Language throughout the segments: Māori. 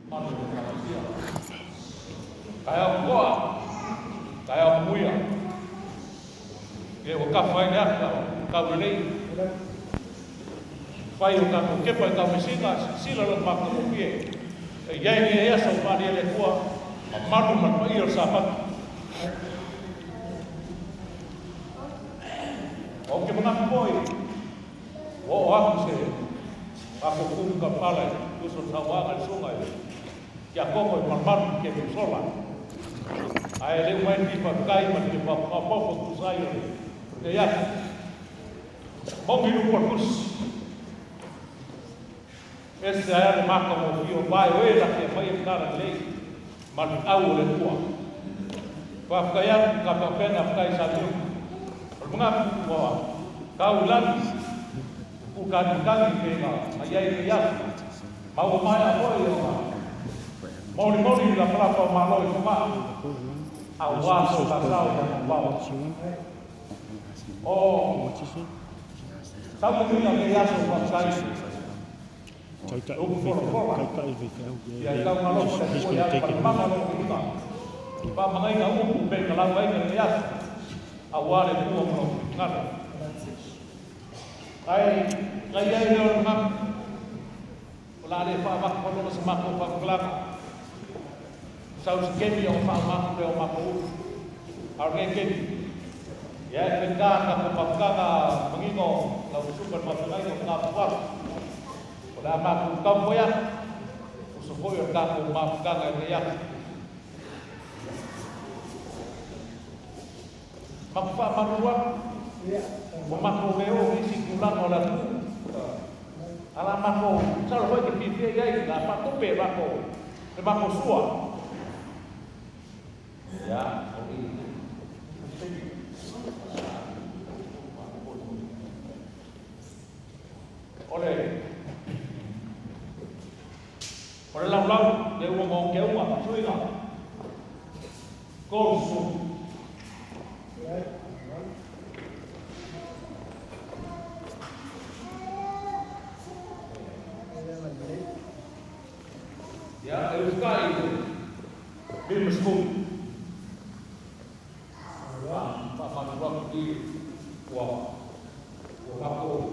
Manu kalasia. Kaya koa, kaya muia. Ke o ka fai na ka nei. Fai o ka ke pa ka mesina sila lo ma ko pie. E ia ni ia so pa ni le koa. Manu man pa ia sa pa. O ke mga koi. O aku se. Aku kum ka pala uso tawa ka sungai. Ya koko man ke sola. Ai le mai ti pa kai man ke pa po tu sai. Ke ya. Mongi no corpus. Esse é o marco mo fio vai o ela que vai entrar lei. Man au le tua. Pa kaya ka pa pena kai sa tu. Mga kuwa. Kau lan bukan kami pega, ayai ya. Mau mai apa ya? Mau ni la prapa malo cuma. Awas pasal dan bawa. Oh. Sabe que não é isso para sair. Eu vou fora. E aí tá uma louca de olhar para mama louca. Para mangai não bem lá vai que é isso. Awal itu orang ngar. Ai no mak. Pelare fa mak kono semak fa kelak. Saus kemi yang fa mak pe mak u. Arge kemi. Ya pengka ka pagkaka mengingo la super masalay ng kapwa. Wala mak kampo ya. Usukoy ka ko mapkaka ya. Makpa maruang mamakoweo isi kulang olah tu ala mako sal hoy ke pipi gai la pa to pe mako sua ya oleh lau de ngong ke uma sui la ko su ya, eu cai mesmo escuro. Pak waktu wah, aku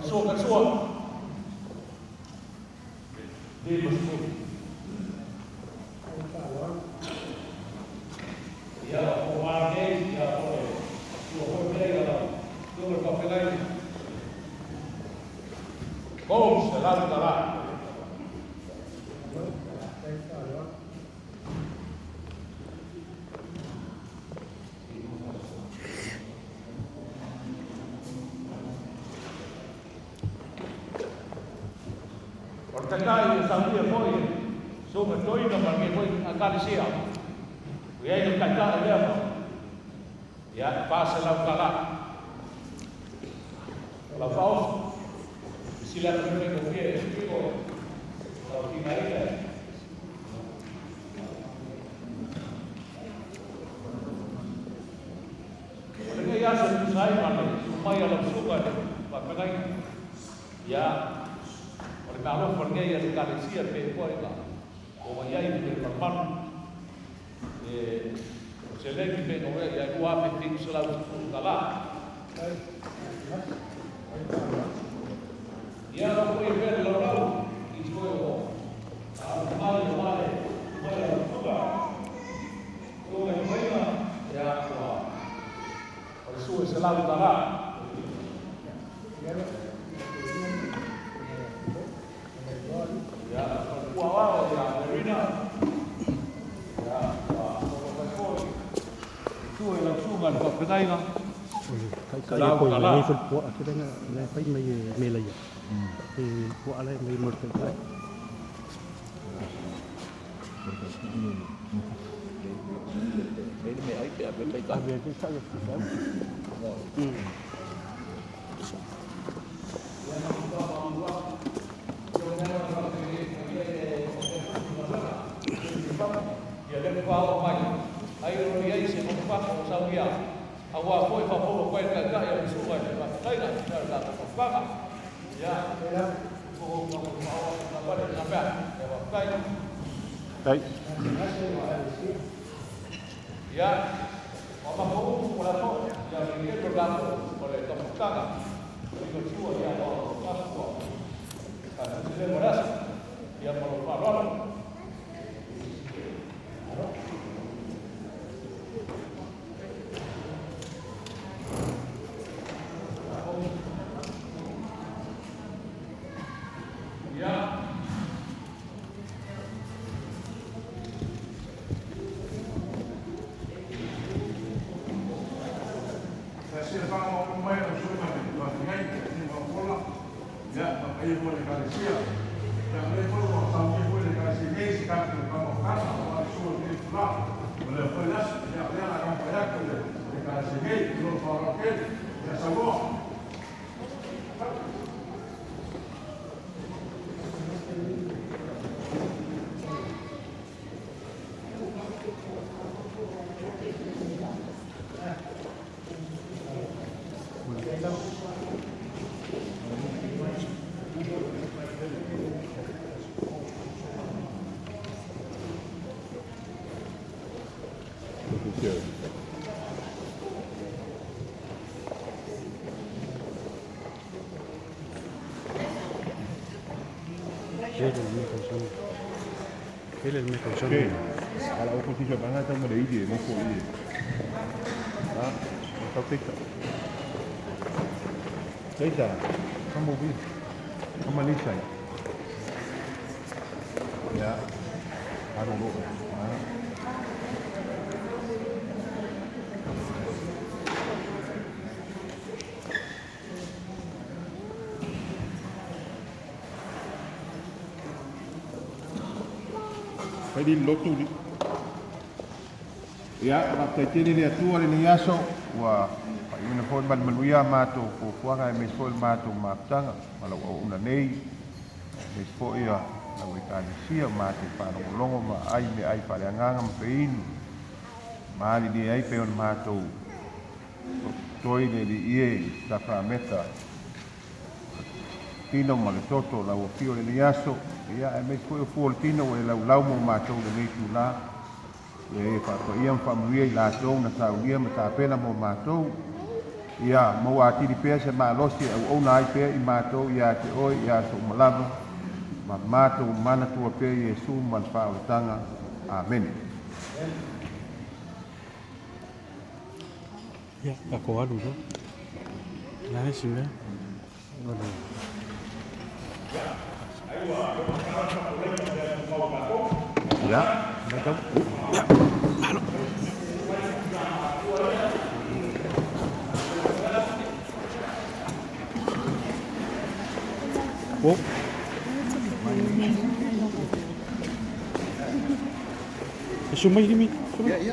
Kasua di masjid. Ya, pewarna ya boleh. Dua boleh dua kopi lain. Bom, selalu kalah. Ortakai sabia foi, soma toina porque foi a calicia. E aí o cacau leva. Ya passa lá para lá faz se lá não tem confia ficou ao final porque ya se sai mana supaya lo suka pakai ya oleh kalau pergi ya sekali siap pekoi lah oh ya itu berman se lei che non è che qua metti sulla là ya non puoi vedere loro il suo male come prima ya qua il suo se la là ya qua ya Marina ya tu là sugan có cái đây không? Cái cối này phần của cái đó là phải mày lấy thì của này mày một cái Để mày ấy về cái cái sao được Dia leva ao pai. Aí eu olhei se não faço sabia. Agora foi para mau quay cả cái yang su quay và cái là bác ạ ya cô có để làm bạn để vào cái đấy ya apa mau mulai mau yang ini berlaku oleh kementerian itu semua yang mau masuk karena sudah beras yang mau parol Ele me causó. okay kalau aku sih banget sama dia ide mau kau ide kau tiktok Lisa kamu bi kamu Lisa ya aku lupa Jadi lotu di ya waktu ini dia tua ini yaso wah pak ini phone ban manuia mato ko kuanga mes phone mato matanga malau una nei mes po ia na wikani sia mate para longo ma ai me ai para nganga ma pein mali di ai peon mato toi de di ie da fra meta tino ma le toto la o fio le yaso ia e me foi fu tino e la mo ma to le tu la e fa ko ia fa mui la to na sa ia ma ta pena mo ma to ia mo ati di pesa ma lo si o na ai pe i ma to ia te o ia so malava ma to mana tu pe yesu man fa o tanga amen Ya, aku adu tu. Nah, sini. ya mereka ya halo Oh. Sumay ini. Ya.